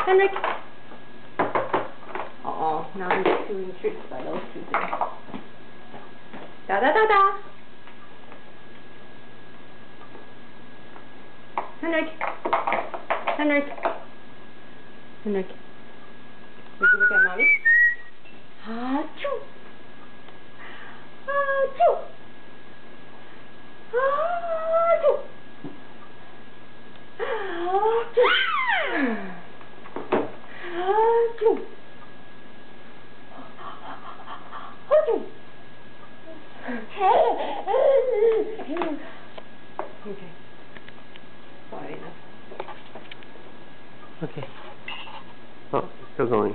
Henrik. Uh-oh, now he's doing tricks by those two things. Da da da da. Henrik. Henrik. Henrik. Would you look at mommy? Achoo. Achoo. Achoo. Achoo. Achoo. Achoo. Okay. Sorry enough. Okay. Oh, still going.